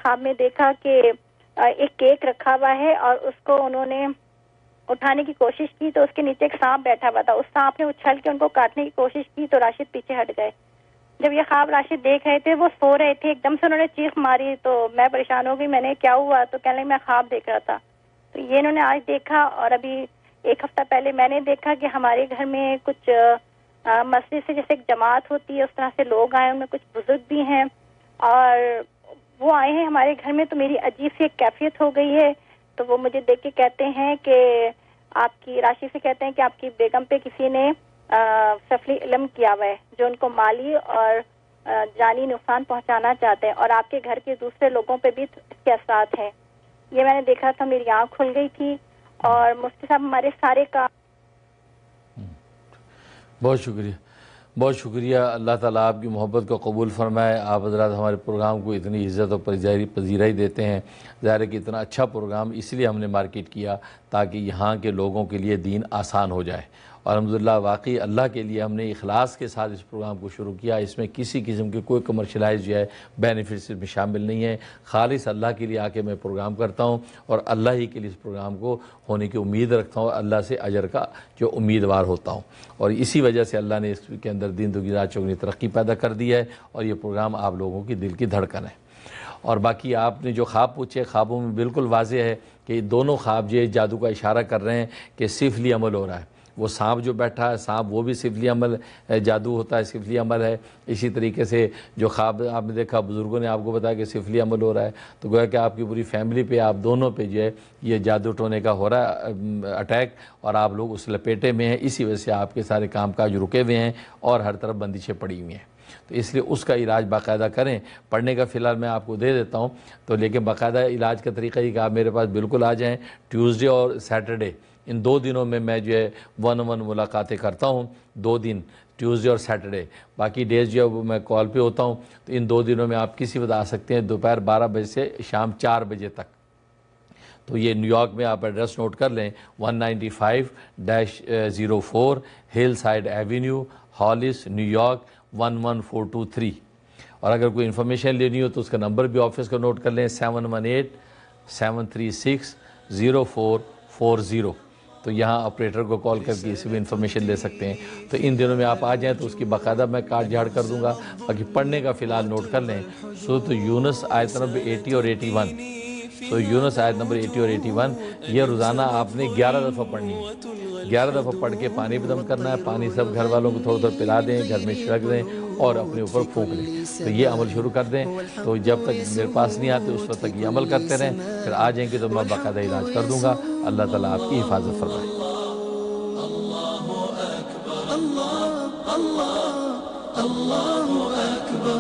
خواب میں دیکھا کہ ایک کیک رکھا ہوا ہے اور اس کو انہوں نے اٹھانے کی کوشش کی تو اس کے نیچے ایک سانپ بیٹھا ہوا تھا. اس سانپ نے اچھل کے ان کو کاٹنے کی کوشش کی تو راشد پیچھے ہٹ گئے. جب یہ خواب راشد دیکھ رہے تھے وہ سو رہے تھے, ایک دم سے انہوں نے چیخ ماری تو میں پریشان ہو گئی. میں نے کیا ہوا تو کہنے لگے میں خواب دیکھ رہا تھا. تو یہ انہوں نے آج دیکھا اور ابھی ایک ہفتہ پہلے میں نے دیکھا کہ ہمارے گھر میں کچھ مسجد سے جیسے ایک جماعت ہوتی ہے اس طرح سے لوگ آئے, ان میں کچھ بزرگ بھی ہیں اور وہ آئے ہیں ہمارے گھر میں. تو میری عجیب سی ایک کیفیت ہو گئی ہے. تو وہ مجھے دیکھ کے کہتے ہیں کہ آپ کی راشی سے کہتے ہیں کہ آپ کی بیگم پہ کسی نے سفلی علم کیا ہوا ہے جو ان کو مالی اور جانی نقصان پہنچانا چاہتے ہیں اور آپ کے گھر کے دوسرے لوگوں پہ بھی اس کے اثرات ہیں. یہ میں نے دیکھا تھا, میری آنکھ کھل گئی تھی. اور مفتی صاحب ہمارے سارے کام. بہت شکریہ, بہت شکریہ. اللہ تعالیٰ آپ کی محبت کو قبول فرمائے. آپ حضرات ہمارے پروگرام کو اتنی عزت اور پذیرائی دیتے ہیں. ظاہر ہے کہ اتنا اچھا پروگرام اس لیے ہم نے مارکیٹ کیا تاکہ یہاں کے لوگوں کے لیے دین آسان ہو جائے. اور الحمدللہ واقعی اللہ کے لیے ہم نے اخلاص کے ساتھ اس پروگرام کو شروع کیا. اس میں کسی قسم کے کوئی کمرشلائز جو ہے بینیفٹس میں شامل نہیں ہے. خالص اللہ کے لیے آ کے میں پروگرام کرتا ہوں اور اللہ ہی کے لیے اس پروگرام کو ہونے کی امید رکھتا ہوں اور اللہ سے اجر کا جو امیدوار ہوتا ہوں. اور اسی وجہ سے اللہ نے اس کے اندر دین دگنی رات چوگنی ترقی پیدا کر دی ہے اور یہ پروگرام آپ لوگوں کی دل کی دھڑکن ہے. اور باقی آپ نے جو خواب پوچھے, خوابوں میں بالکل واضح ہے کہ دونوں خواب جو جادو کا اشارہ کر رہے ہیں کہ سفلی عمل ہو رہا ہے. وہ سانپ جو بیٹھا ہے سانپ وہ بھی سفلی عمل جادو ہوتا ہے, سفلی عمل ہے. اسی طریقے سے جو خواب آپ نے دیکھا بزرگوں نے آپ کو بتایا کہ سفلی عمل ہو رہا ہے, تو گویا کہ آپ کی پوری فیملی پہ آپ دونوں پہ جو ہے یہ جادو ٹونے کا ہو رہا ہے اٹیک, اور آپ لوگ اس لپیٹے میں ہیں. اسی وجہ سے آپ کے سارے کام کاج رکے ہوئے ہیں اور ہر طرف بندشیں پڑی ہوئی ہیں. تو اس لیے اس کا علاج باقاعدہ کریں. پڑھنے کا فی الحال میں آپ کو دے دیتا ہوں تو, لیکن باقاعدہ علاج کا طریقہ یہ کہ آپ میرے پاس بالکل آ جائیں. ٹیوزڈے اور سیٹرڈے ان 2 دنوں میں میں جو ہے 1-on-1 ملاقاتیں کرتا ہوں. 2 دن ٹیوزڈے اور سیٹرڈے, باقی ڈیز جو ہے وہ میں کال پہ ہوتا ہوں. تو ان 2 دنوں میں آپ کسی وقت آ سکتے ہیں, دوپہر 12 بجے سے شام 4 بجے تک. تو یہ نیو یارک میں آپ ایڈریس نوٹ کر لیں, 195-04 ہل side avenue, halls, new York 11423. اور اگر کوئی انفارمیشن لینی ہو تو اس کا نمبر بھی آفس کا نوٹ کر لیں, 718-736-0440. تو یہاں آپریٹر کو کال کر کے اسی بھی انفارمیشن لے سکتے ہیں. تو ان دنوں میں آپ آ جائیں تو اس کی باقاعدہ میں کارڈ جھاڑ کر دوں گا. باقی پڑھنے کا فی الحال نوٹ کر لیں, سورۃ یونس آیت نمبر 80 اور 81. تو یونس آیت نمبر 80 اور 81 یہ روزانہ آپ نے 11 دفعہ پڑھنی ہے. 11 دفعہ پڑھ کے پانی بھی دم کرنا ہے. پانی سب گھر والوں کو تھوڑا تھوڑا پلا دیں, گھر میں چھڑک دیں اور اپنے اوپر پھونک لیں. تو یہ عمل شروع کر دیں. تو جب تک میرے پاس نہیں آتے اس وقت تک یہ عمل کرتے رہیں. پھر آ جائیں گے تو میں باقاعدہ علاج کر دوں گا. اللہ تعالیٰ آپ کی حفاظت فرمائے. اللہ اکبر